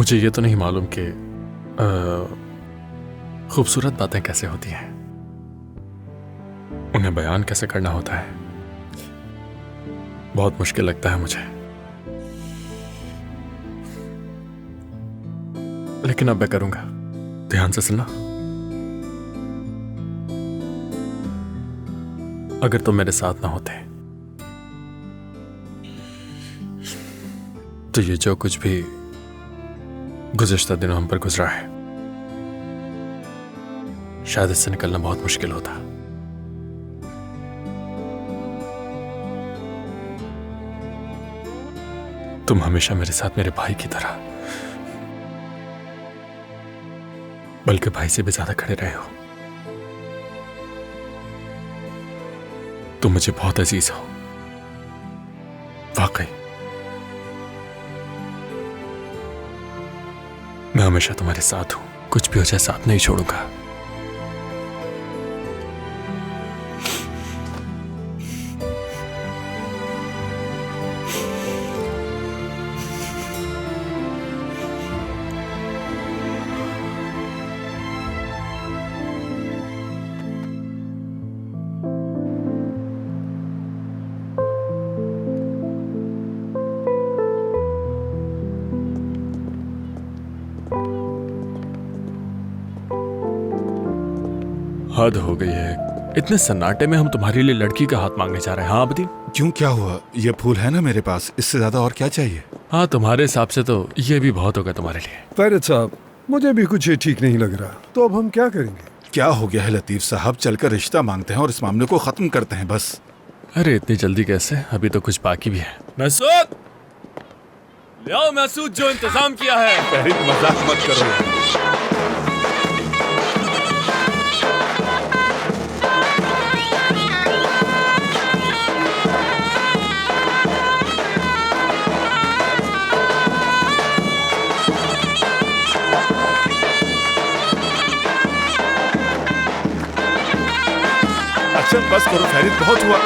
मुझे ये तो नहीं मालूम कि खूबसूरत बातें कैसे होती हैं, उन्हें बयान कैसे करना होता है। बहुत मुश्किल लगता है मुझे, लेकिन अब मैं करूंगा। ध्यान से सुनना। अगर तुम मेरे साथ ना होते तो ये जो कुछ भी गुज़िश्ता दिनों हम पर गुजरा है, शायद इससे निकलना बहुत मुश्किल होता। तुम हमेशा मेरे साथ मेरे भाई की तरह, बल्कि भाई से भी ज्यादा खड़े रहे हो। तुम मुझे बहुत अजीज हो, वाकई। मैं हमेशा तुम्हारे साथ हूं, कुछ भी हो जाए साथ नहीं छोड़ूंगा। हद हो गई है, इतने सन्नाटे में हम तुम्हारे लिए लड़की का हाथ मांगने जा रहे हैं। हाँ अब्दी, क्यों, क्या हुआ? ये फूल है ना मेरे पास, इससे ज्यादा और क्या चाहिए? हाँ तुम्हारे हिसाब से तो ये भी बहुत होगा तुम्हारे लिए। फैरिद साहब, मुझे भी कुछ ठीक नहीं लग रहा, तो अब हम क्या करेंगे? क्या हो गया है लतीफ साहब? चलकर रिश्ता मांगते हैं और इस मामले को खत्म करते हैं बस। अरे इतनी जल्दी कैसे, अभी तो कुछ बाकी भी है। मसूद, ले आओ मसूद, जो इंतजाम किया है। फरीद, मजाक मत करो। अच्छा बस करो फरीद, बहुत हुआ।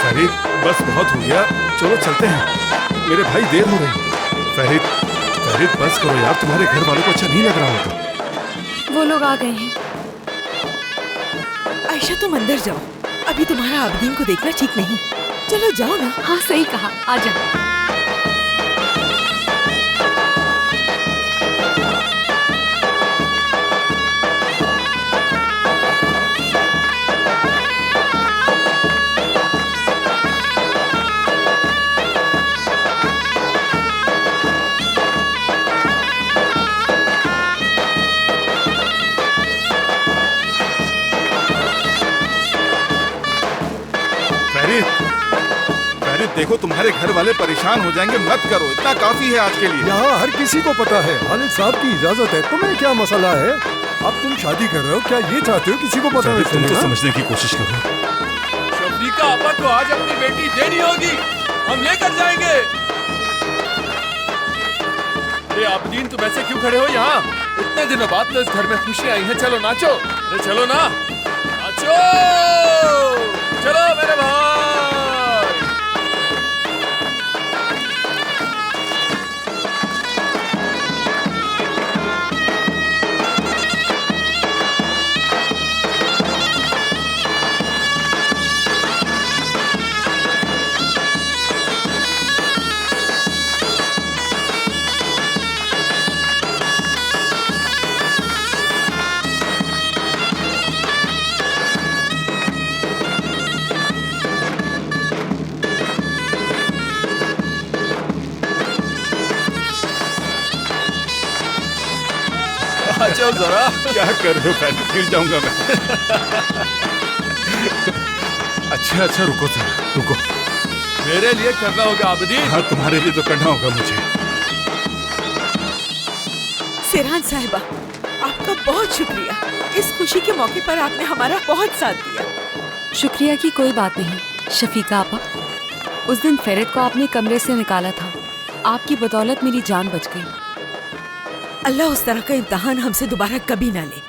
फरीद बस बहुत हो गया, चलो चलते हैं, मेरे भाई देर हो रही। फरीद बस करो यार, तुम्हारे घर वालों को अच्छा नहीं लग रहा होगा। वो लोग आ गए हैं। आयशा तुम अंदर जाओ, अभी तुम्हारा आबदीन को देखना ठीक नहीं। चलो जाओ ना। हाँ सही कहा, आ जाओ। फरीद देखो, तुम्हारे घर वाले परेशान हो जाएंगे, मत करो, इतना काफी है आज के लिए। यहाँ हर किसी को पता है, खालिद साहब की इजाजत है, तुम्हें क्या मसला है? अब तुम शादी कर रहे हो, क्या ये चाहते हो किसी को पता नहीं? तुम तो समझने की कोशिश करो। शफीका आपा को आज अपनी बेटी देनी होगी, हम लेकर जाएंगे। अरे आबदीन, तुम ऐसे क्यों खड़े हो यहाँ? इतने दिनों बाद तो इस घर में खुशी आई है, चलो नाचो। अरे चलो ना, नाचो, चलो मेरे भाई। अच्छा जरा क्या कर रहे हो? फैन गिर जाऊंगा मैं। अच्छा रुको जरा, रुको। मेरे लिए करना होगा आबदीन। हाँ तुम्हारे लिए तो करना होगा मुझे। सिरहान साहिबा, आपका बहुत शुक्रिया। इस खुशी के मौके पर आपने हमारा बहुत साथ दिया। शुक्रिया की कोई बात नहीं शफीका आपा। उस दिन फेरित को आपने कमरे से निकाला था। आपकी बदौलत मेरी जान बच गई। अल्लाह उस तरह का इम्तिहान हमसे दोबारा कभी ना ले।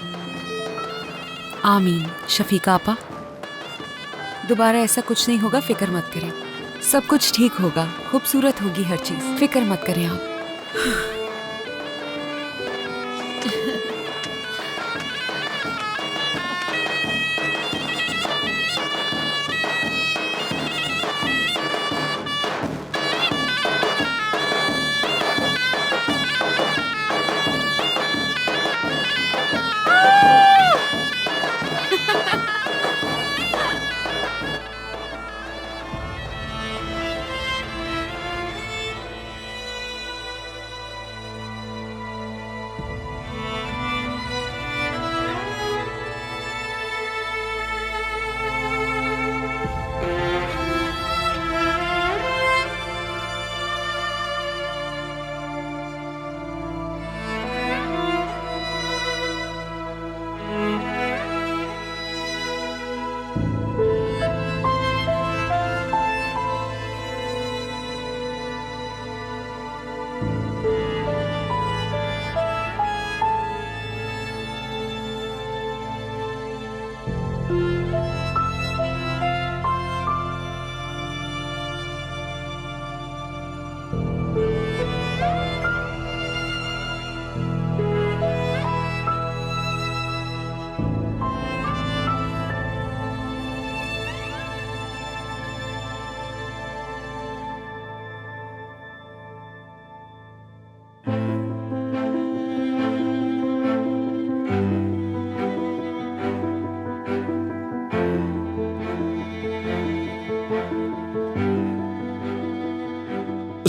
आमीन। शफीका आपा, दोबारा ऐसा कुछ नहीं होगा, फिक्र मत करें। सब कुछ ठीक होगा, खूबसूरत होगी हर चीज, फिक्र मत करें आप।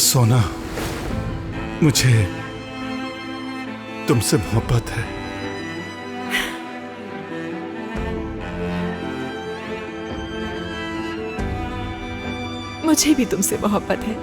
सोना, मुझे तुमसे मोहब्बत है। मुझे भी तुमसे मोहब्बत है।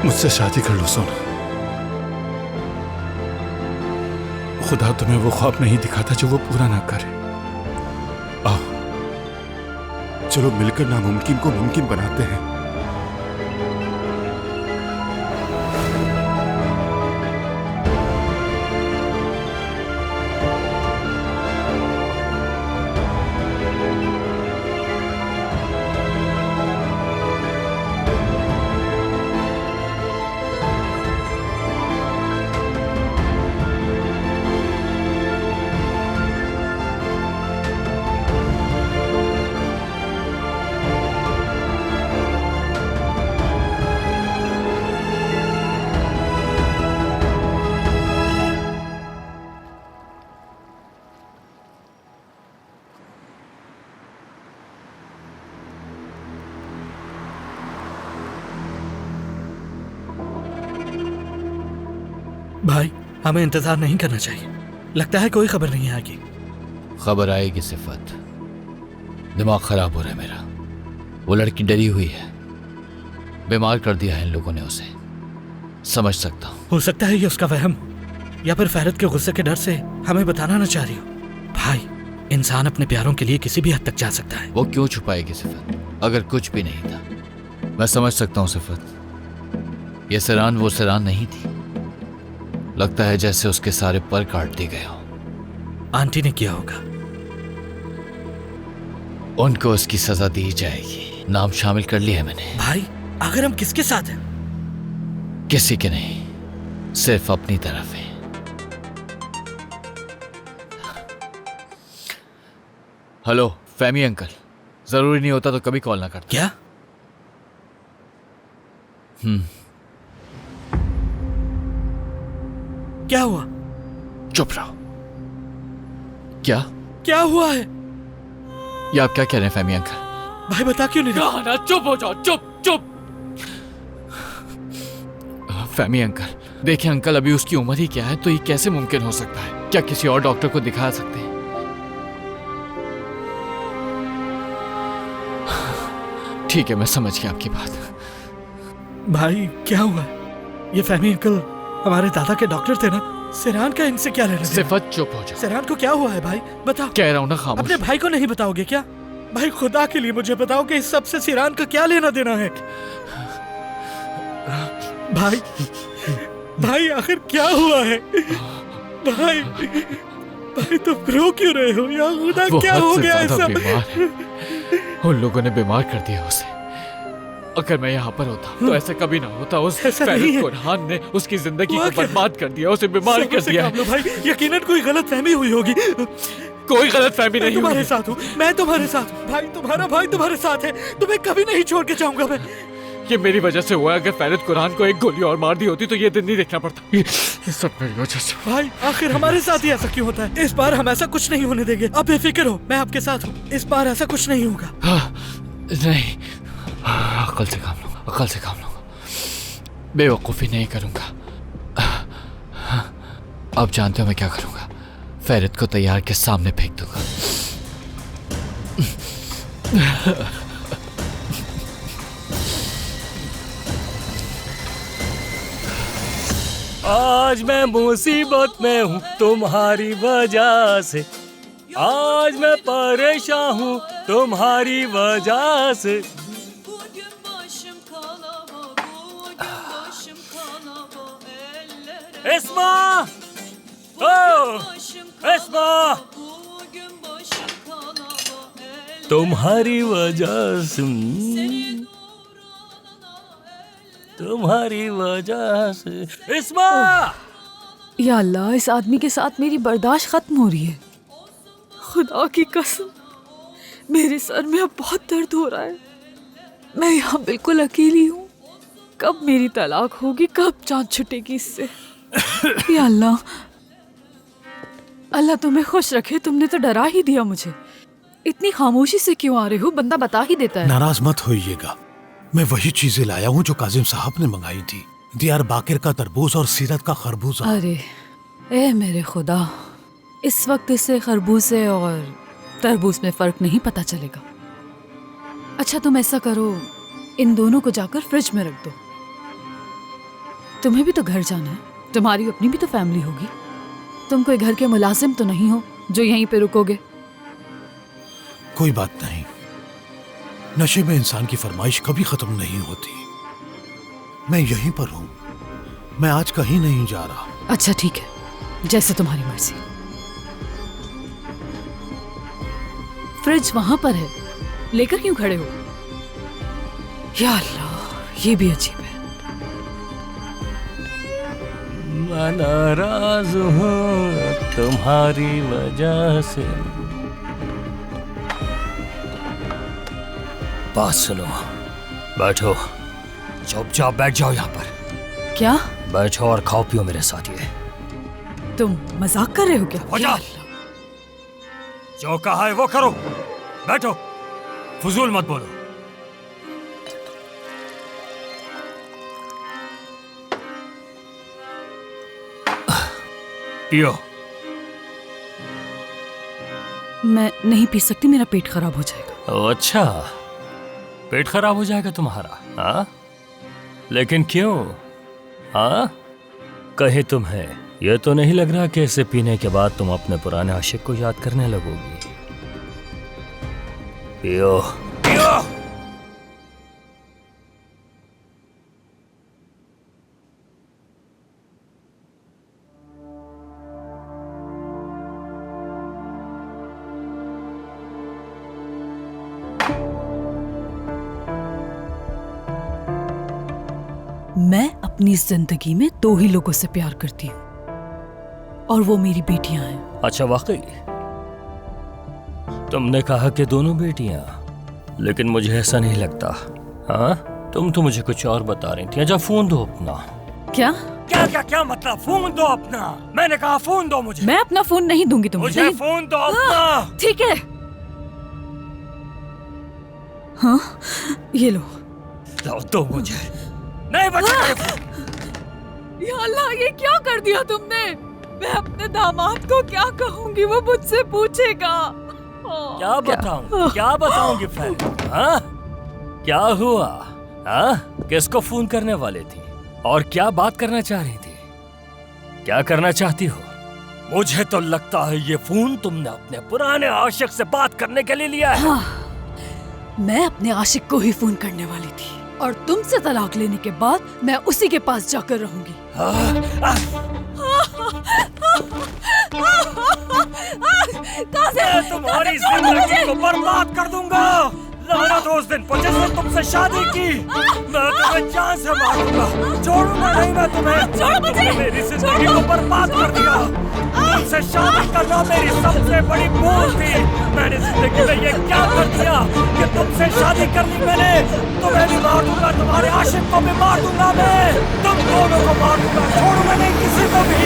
मुझसे शादी कर लो सोना। खुदा तुम्हें वो ख्वाब नहीं दिखाता जो वो पूरा ना करे। आओ चलो मिलकर नामुमकिन को मुमकिन बनाते हैं। भाई हमें इंतजार नहीं करना चाहिए, लगता है कोई खबर नहीं आएगी। खबर आएगी सिफत, दिमाग खराब हो रहा है मेरा। वो लड़की डरी हुई है, बीमार कर दिया है इन लोगों ने उसे। समझ सकता हूँ। हो सकता है ये उसका वहम हो, या फिर फैरत के गुस्से के डर से हमें बताना ना चाह रही हो। भाई इंसान अपने प्यारों के लिए किसी भी हद तक जा सकता है। वो क्यों छुपाएगी सिफत, अगर कुछ भी नहीं था। मैं समझ सकता हूँ सिफत, ये सिरान वो सिरान नहीं थी। लगता है जैसे उसके सारे पर काट दिए गए हो। आंटी ने किया होगा। उनको उसकी सजा दी जाएगी। नाम शामिल कर लिया है मैंने। भाई आखिर हम किसके साथ हैं? किसी के नहीं, सिर्फ अपनी तरफ है। हेलो फैमी अंकल, जरूरी नहीं होता तो कभी कॉल ना करते। क्या? क्या हुआ? चुप रहो। क्या क्या हुआ है? ये आप क्या कह रहे हैं फैमी अंकल? भाई बता क्यों नहीं रहा? ना चुप हो जाओ, चुप चुप। फैमी अंकल देखिए, अंकल अभी उसकी उम्र ही क्या है, तो ये कैसे मुमकिन हो सकता है? क्या किसी और डॉक्टर को दिखा सकते हैं? ठीक है, मैं समझ गया आपकी बात। भाई क्या हुआ? ये फैमी अंकल हमारे दादा के डॉक्टर थे ना। सिरान का इनसे क्या लेना देना? सिफत चुप हो जाओ। सिरान को क्या हुआ है भाई, बताओ। कह रहा हूं ना खामोश। अपने भाई को नहीं बताओगे क्या? भाई खुदा के लिए मुझे बताओ कि इस सब से सिरान का क्या लेना देना है? भाई भाई आखिर क्या हुआ है? भाई भाई तुम रो क्यों रहे हो या खुदा, क्या हो गया ऐसा? उन लोगों ने बीमार कर दिया उसे। अगर मैं यहाँ पर होता तो ऐसा कभी ना होता। उस फैरत कुरहान ने उसकी जिंदगी को बर्बाद कर दिया, उसे बीमार कर दिया। भाई यकीनन कोई गलत फहमी हुई होगी। कोई गलत फहमी नहीं। तुम्हारे साथ हूँ मैं, तुम्हारे साथ हूँ भाई। तुम्हारा भाई तुम्हारे साथ है, तुम्हें कभी नहीं छोड़ के जाऊंगा मैं। ये मेरी वजह से हुआ। अगर फैरत कुरहान को एक गोली और मार दी होती तो ये दिन नहीं देखना पड़ता। ये सब मेरी वजह से। भाई आखिर हमारे साथ ही ऐसा क्यों होता है? इस बार हम ऐसा कुछ नहीं होने देंगे। अब बेफिक्र हो, मैं आपके साथ हूँ। इस बार ऐसा कुछ नहीं होगा। नहीं, अकल से काम लूंगा, अकल से काम लूंगा। बेवकूफ़ी नहीं करूंगा। अब जानते हो मैं क्या करूंगा? फैरत को तैयार के सामने फेंक दूंगा। आज मैं मुसीबत में हूँ तुम्हारी वजह से। आज मैं परेशान हूँ तुम्हारी वजह से। इस्मा, ओ इस्मा, तुम्हारी वजह से, तुम्हारी वजह से। इस्मा! या अल्लाह, इस आदमी के साथ मेरी बर्दाश्त खत्म हो रही है। खुदा की कसम, मेरे सर में अब बहुत दर्द हो रहा है। मैं यहाँ बिल्कुल अकेली हूँ। कब मेरी तलाक होगी, कब जान छुटेगी इससे? या अल्लाह, अल्लाह तुम्हें खुश रखे। तुमने तो डरा ही दिया मुझे। इतनी खामोशी से क्यों आ रहे हो? बंदा बता ही देता है। नाराज मत होइएगा, मैं वही चीजें लाया हूँ जो काजिम साहब ने मंगाई थी। दियार बाकिर का तरबूज और सीरत का खरबूजा। अरे ए मेरे खुदा, इस वक्त इसे खरबूजे और तरबूज में फर्क नहीं पता चलेगा। अच्छा तुम ऐसा करो, इन दोनों को जाकर फ्रिज में रख दो। तुम्हें भी तो घर जाना है, तुम्हारी अपनी भी तो फैमिली होगी। तुम कोई घर के मुलाजिम तो नहीं हो जो यहीं पे रुकोगे। कोई बात नहीं, नशे में इंसान की फरमाइश कभी खत्म नहीं होती। मैं यहीं पर हूं, मैं आज कहीं नहीं जा रहा। अच्छा ठीक है, जैसे तुम्हारी मर्जी। फ्रिज वहां पर है, लेकर क्यों खड़े हो? या अल्लाह, ये भी अजीब है। मैं नाराज हूँ तुम्हारी वजह से। बात सुनो, बैठो, चुपचाप बैठ जाओ यहाँ पर। क्या? बैठो और खाओ पियो मेरे साथ। ये तुम मजाक कर रहे हो क्या? हो जा। जो कहा है वो करो, बैठो, फजूल मत बोलो। पियो। मैं नहीं पी सकती, मेरा पेट खराब हो जाएगा। ओ अच्छा, पेट खराब हो जाएगा तुम्हारा? हाँ, लेकिन क्यों? हाँ, कहे तुम्हें यह तो नहीं लग रहा कि इसे पीने के बाद तुम अपने पुराने आशिक को याद करने लगोगी। पियो पियो। मैं अपनी जिंदगी में 2 ही लोगों से प्यार करती हूँ और वो मेरी बेटियां हैं। अच्छा, वाकई तुमने कहा कि दोनों बेटियां, लेकिन मुझे ऐसा नहीं लगता। हाँ, तुम तो मुझे कुछ और बता रही थी। अच्छा, फोन दो अपना। क्या क्या क्या क्या मतलब? फोन दो अपना। मैंने कहा फोन दो मुझे। मैं अपना फोन नहीं दूंगी तुम्हें। मुझे फोन दो अपना। ठीक है। हाँ, ये लो। दो मुझे। नहीं बचा। या अल्लाह, ये क्या कर दिया तुमने? मैं अपने दामाद को क्या कहूंगी? वो मुझसे पूछेगा। क्या बताऊं? क्या बताऊंगी फिर? हाँ, क्या हुआ? हाँ, किसको फोन करने वाले थी और क्या बात करना चाह रही थी? क्या करना चाहती हो? मुझे तो लगता है ये फोन तुमने अपने पुराने आशिक से बात करने के लिए लिया है। हाँ, मैं अपने आशिक को ही फोन करने वाली थी और तुमसे तलाक लेने के बाद मैं उसी के पास जाकर रहूंगी। मैं तुम्हारी जिंदगी को बर्बाद कर दूंगा। लानत हो उस दिन पर जिसने तुमसे शादी की। मैं तुम्हें जान से मारूंगा, छोड़ूंगा नहीं मैं तुम्हें। तुमने मेरी जिंदगी को बर्बाद कर दिया। तुमसे शादी करना मेरी सबसे बड़ी भूल थी। मैंने जिंदगी में ये क्या कर दिया कि तुमसे शादी कर ली मैंने। तुम्हें भी मार दूंगा, तुम्हारे आशिक को भी मार दूंगा मैं। तुम दोनों को मार दूंगा, छोड़ूंगा नहीं किसी को भी।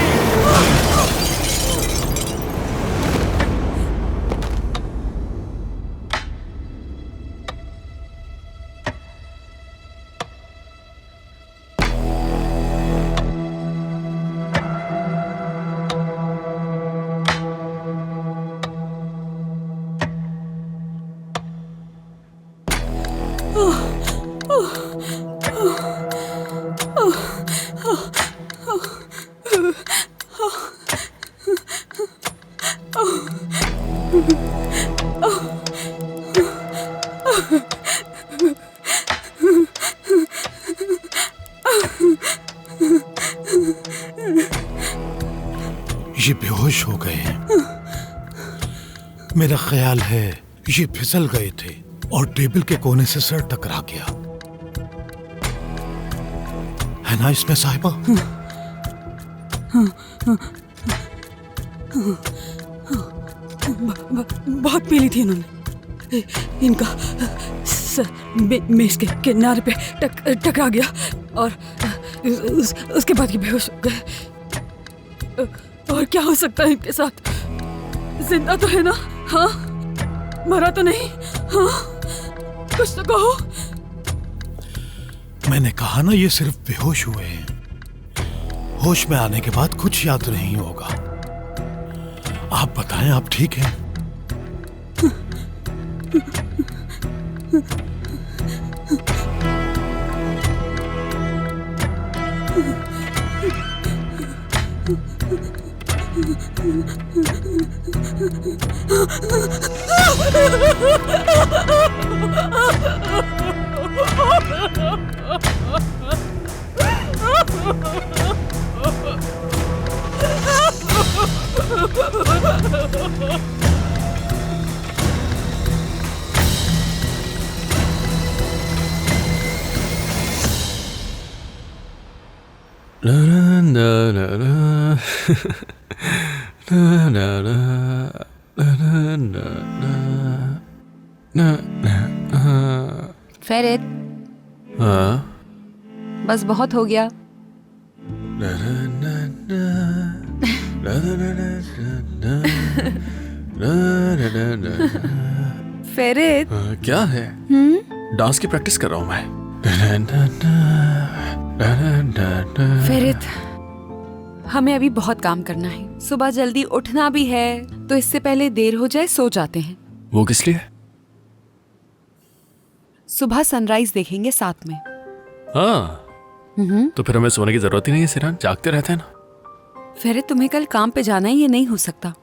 ये बेहोश हो गए हैं। मेरा ख्याल है ये फिसल गए थे और टेबल के कोने से सर टकरा गया है ना इसमें साहिबा? बहुत पी ली थी इन्होंने। इनका सर मेज के किनारे पे टकरा गया और उसके बाद ये बेहोश हो गए। और क्या हो सकता है इनके साथ? जिंदा तो है ना? हाँ, मरा तो नहीं? हाँ, कुछ तो कहो। मैंने कहा ना, ये सिर्फ बेहोश हुए हैं। होश में आने के बाद कुछ याद नहीं होगा। आप बताएं, आप ठीक हैं? Na na na na na. Na na na. Na na na. Na ना। फेरित, हाँ। बस बहुत हो गया। ना ना ना ना। ना ना ना ना ना। ना ना ना ना। फेरित, क्या है? डांस की प्रैक्टिस कर रहा हूँ मैं। ना ना ना। ना ना ना ना। फेरित, हमें अभी बहुत काम करना है। सुबह जल्दी उठना भी है, तो इससे पहले देर हो जाए सो जाते हैं। वो किस लिए? सुबह सनराइज देखेंगे साथ में। हाँ। तो फिर हमें सोने की जरूरत ही नहीं है सिरान, जागते रहते हैं ना। फेरित, तुम्हें कल काम पे जाना है, ये नहीं हो सकता।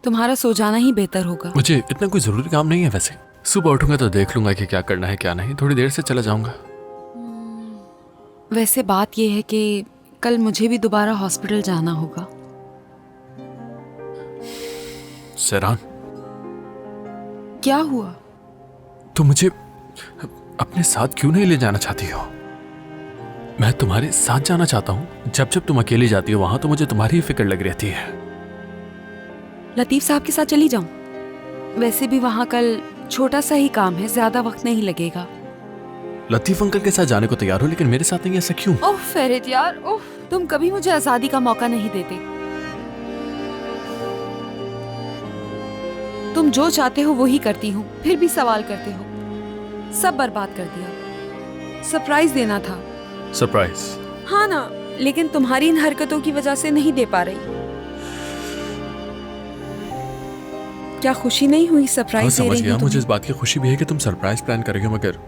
तुम्हारा सो जाना ही बेहतर होगा। मुझे इतना कोई जरूरी काम नहीं है वैसे। सुबह उठूंगा तो देख लूंगा कि क्या करना है क्या नहीं, थोड़ी देर से चला जाऊंगा। वैसे बात यह है कि कल मुझे भी दोबारा हॉस्पिटल जाना होगा। सिरान, क्या हुआ? तो मुझे अपने साथ क्यों नहीं ले जाना चाहती हो? मैं तुम्हारे साथ जाना चाहता हूँ। जब जब तुम अकेली जाती हो वहां तो मुझे तुम्हारी ही फिक्र लग रहती है। लतीफ साहब के साथ चली जाऊं? वैसे भी वहां कल छोटा सा ही काम है, ज्यादा वक्त नहीं लगेगा। लतीफ अंकल के साथ जाने को तैयार हो, लेकिन मेरे साथ नहीं, ऐसा क्यों? ओह फेरित यार, ओह, तुम कभी मुझे आजादी का मौका नहीं देते। तुम जो चाहते हो वो ही करती हूँ, फिर भी सवाल करते हो। सब बर्बाद कर दिया। सरप्राइज देना था। सरप्राइज? हाँ ना, लेकिन तुम्हारी इन हरकतों की वजह से नहीं दे पा रही। क्या खुशी नहीं हुई सरप्राइज दे रही समझ गया। हूँ मुझे इस बात की खुशी भी है कि तुम सरप्राइज प्लान कर रही हो, मगर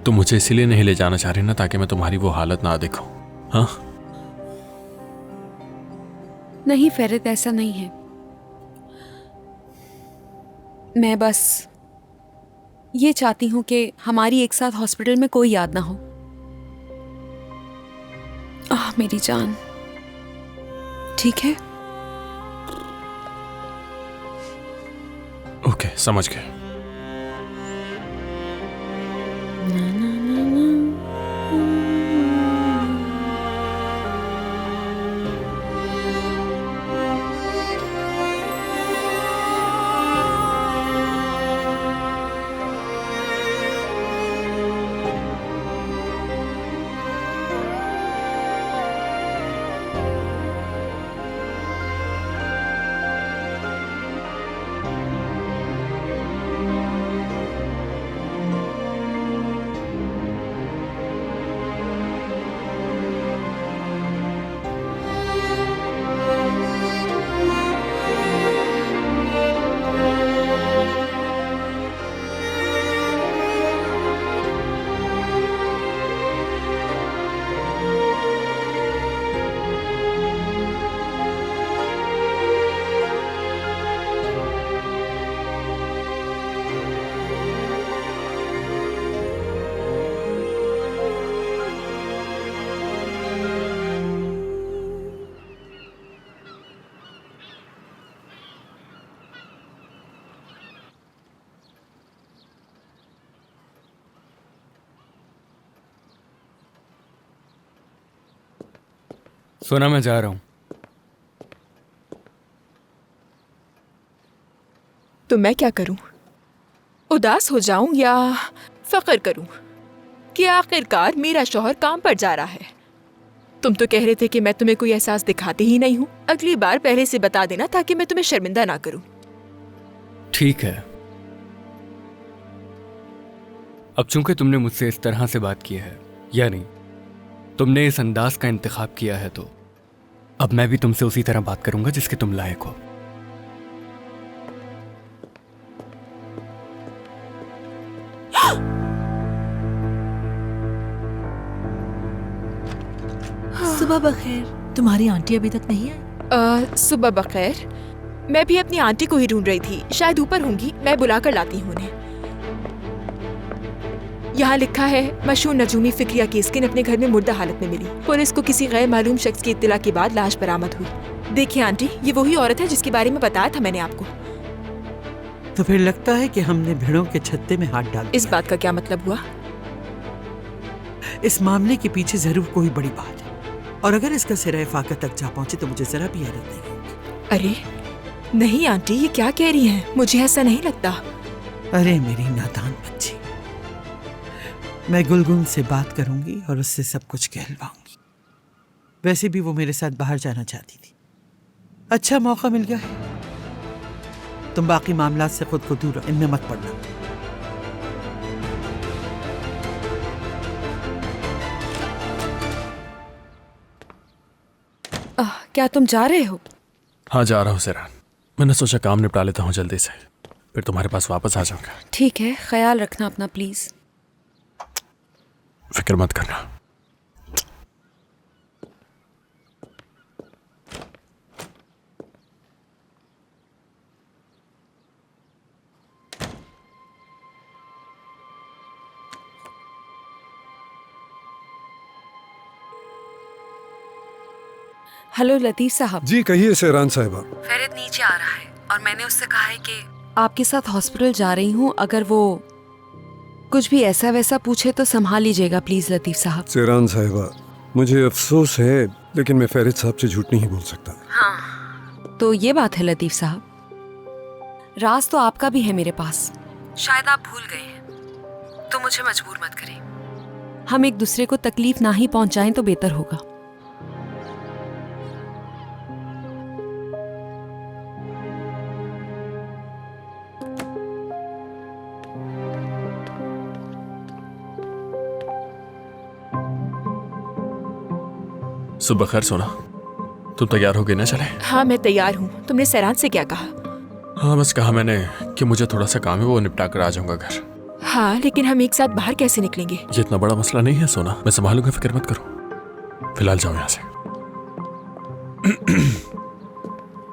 तुम मुझे इसीलिए नहीं ले जाना चाह रही ना, ताकि मैं तुम्हारी वो हालत ना देखूं। हाँ? नहीं फेरित, ऐसा नहीं है। मैं बस ये चाहती हूँ कि हमारी एक साथ हॉस्पिटल में कोई याद ना हो। आह मेरी जान, ठीक है? ओके, समझ गए। सोना, मैं जा रहा हूं। तो मैं क्या करूं? उदास हो जाऊं या फख्र करूं कि आखिरकार मेरा शौहर काम पर जा रहा है? तुम तो कह रहे थे कि मैं तुम्हें कोई एहसास दिखाती ही नहीं हूं। अगली बार पहले से बता देना ताकि मैं तुम्हें शर्मिंदा ना करूं। ठीक है, अब चूंकि तुमने मुझसे इस तरह से बात की है, यानी तुमने इस अंदाज का इंतखाब किया है, तो अब मैं भी तुमसे उसी तरह बात करूंगा जिसके तुम लायक हो। सुबह बखैर। तुम्हारी आंटी अभी तक नहीं आई? सुबह बखैर। मैं भी अपनी आंटी को ही ढूंढ रही थी, शायद ऊपर होंगी, मैं बुला कर लाती हूँ उन्हें। यहाँ लिखा है मशहूर नजूमी फिक्रिया की स्किन अपने घर में मुर्दा हालत में मिली। पुलिस को किसी गैर मालूम शख्स की इत्तला के बाद लाश बरामद हुई। देखिए आंटी, ये वही औरत है जिसके बारे में बताया था मैंने आपको। तो फिर लगता है कि हमने भेड़ों के छत्ते में हाथ डाल इस बात का क्या मतलब हुआ? इस मामले के पीछे जरूर कोई बड़ी बात है, और अगर इसका सिरा फाका तक जा पहुंचे तो मुझे जरा भी हैरत नहीं होगी। अरे नहीं आंटी, ये क्या कह रही हैं? मुझे ऐसा नहीं लगता। अरे मेरी नादान बच्ची, मैं गुलगुन से बात करूंगी और उससे सब कुछ कहलवाऊंगी। वैसे भी वो मेरे साथ बाहर जाना चाहती थी, अच्छा मौका मिल गया है। तुम बाकी मामलात से खुद को दूर रखो, इनमें मत पड़ना। क्या तुम जा रहे हो? हाँ जा रहा हूँ सिरान। मैंने सोचा काम निपटा लेता हूँ जल्दी से, फिर तुम्हारे पास वापस आ जाऊंगा। ठीक है, ख्याल रखना अपना प्लीज। फिक्र मत करना। हेलो लतीफ साहब। जी कहिए सेरान साहिबा। फेरित नीचे आ रहा है और मैंने उससे कहा है कि आपके साथ हॉस्पिटल जा रही हूँ, अगर वो कुछ भी ऐसा वैसा पूछे तो संभाल लीजिएगा प्लीज लतीफ साहब। सेरान साहिबा, मुझे अफसोस है लेकिन मैं फेरित साहब से झूठ नहीं बोल सकता। हाँ तो ये बात है लतीफ साहब, राज तो आपका भी है मेरे पास, शायद आप भूल गए हैं, तो मुझे मजबूर मत करें। हम एक दूसरे को तकलीफ ना ही पहुंचाएं तो बेहतर होगा। सुबह खैर सोना, तुम तैयार हो गए ना? चले। हाँ मैं तैयार हूँ। तुमने सैरान से क्या कहा? हाँ बस कहा मैंने कि मुझे थोड़ा सा काम है, वो निपटा कर आ जाऊंगा घर। हाँ लेकिन हम एक साथ बाहर कैसे निकलेंगे? ये इतना बड़ा मसला नहीं है सोना, मैं संभालूंगा, फिक्र मत करो। फिलहाल जाओ यहाँ से।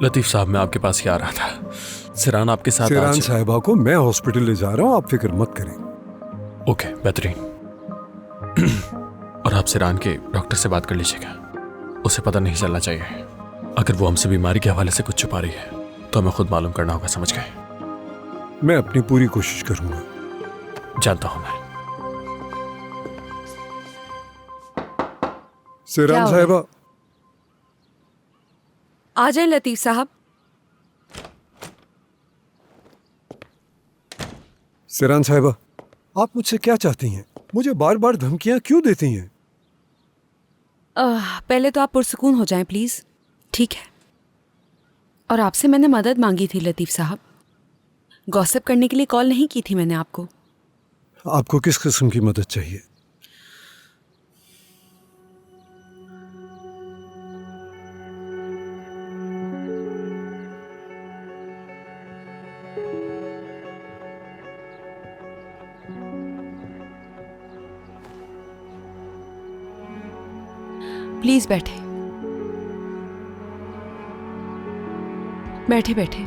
लतीफ साहब मैं आपके पास ही आ रहा था, सिरान आपके साथ। सेरान साहिबा को मैं हॉस्पिटल ले जा रहा हूँ, आप फिक्र मत करें। ओके बेहतरीन। और आप सिरान के डॉक्टर से बात कर लीजिएगा, उसे पता नहीं चलना चाहिए। अगर वो हमसे बीमारी के हवाले से कुछ छुपा रही है तो हमें खुद मालूम करना होगा, समझ गए? मैं अपनी पूरी कोशिश करूंगा। जानता हूं मैं। सेरान साहिबा। आ जाए लतीफ साहब। सेरान साहिबा, आप मुझसे क्या चाहती हैं? मुझे बार बार धमकियां क्यों देती हैं? पहले तो आप पुरसुकून हो जाएं प्लीज, ठीक है? और आपसे मैंने मदद मांगी थी लतीफ साहब, गॉसिप करने के लिए कॉल नहीं की थी मैंने आपको। आपको किस किस्म की मदद चाहिए? प्लीज बैठे बैठे बैठे।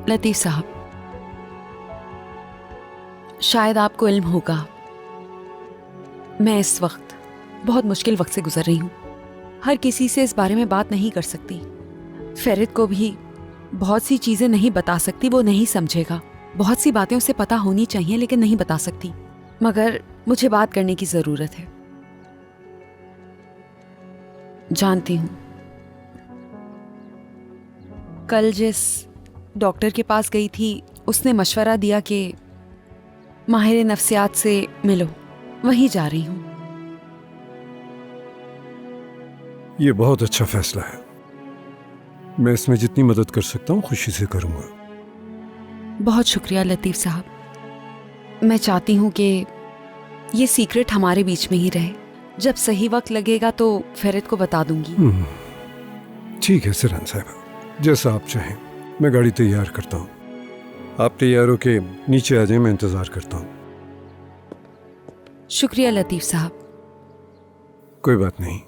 लतीफ साहब, शायद आपको इल्म होगा, मैं इस वक्त बहुत मुश्किल वक्त से गुजर रही हूँ। हर किसी से इस बारे में बात नहीं कर सकती। फेरित को भी बहुत सी चीजें नहीं बता सकती, वो नहीं समझेगा। बहुत सी बातें उसे पता होनी चाहिए लेकिन नहीं बता सकती। मगर मुझे बात करने की जरूरत है। जानती हूं कल जिस डॉक्टर के पास गई थी उसने मशवरा दिया कि माहिर नफ्सियात से मिलो, वहीं जा रही हूं। ये बहुत अच्छा फैसला है, मैं इसमें जितनी मदद कर सकता हूँ खुशी से करूंगा। बहुत शुक्रिया लतीफ साहब। मैं चाहती हूँ कि ये सीक्रेट हमारे बीच में ही रहे। जब सही वक्त लगेगा तो फेरित को बता दूंगी। ठीक है सिरान साहिबा, जैसा आप चाहें। मैं गाड़ी तैयार करता हूँ, आप तैयार हो के नीचे आ जाए, मैं इंतजार करता हूँ। शुक्रिया लतीफ़ साहब। कोई बात नहीं।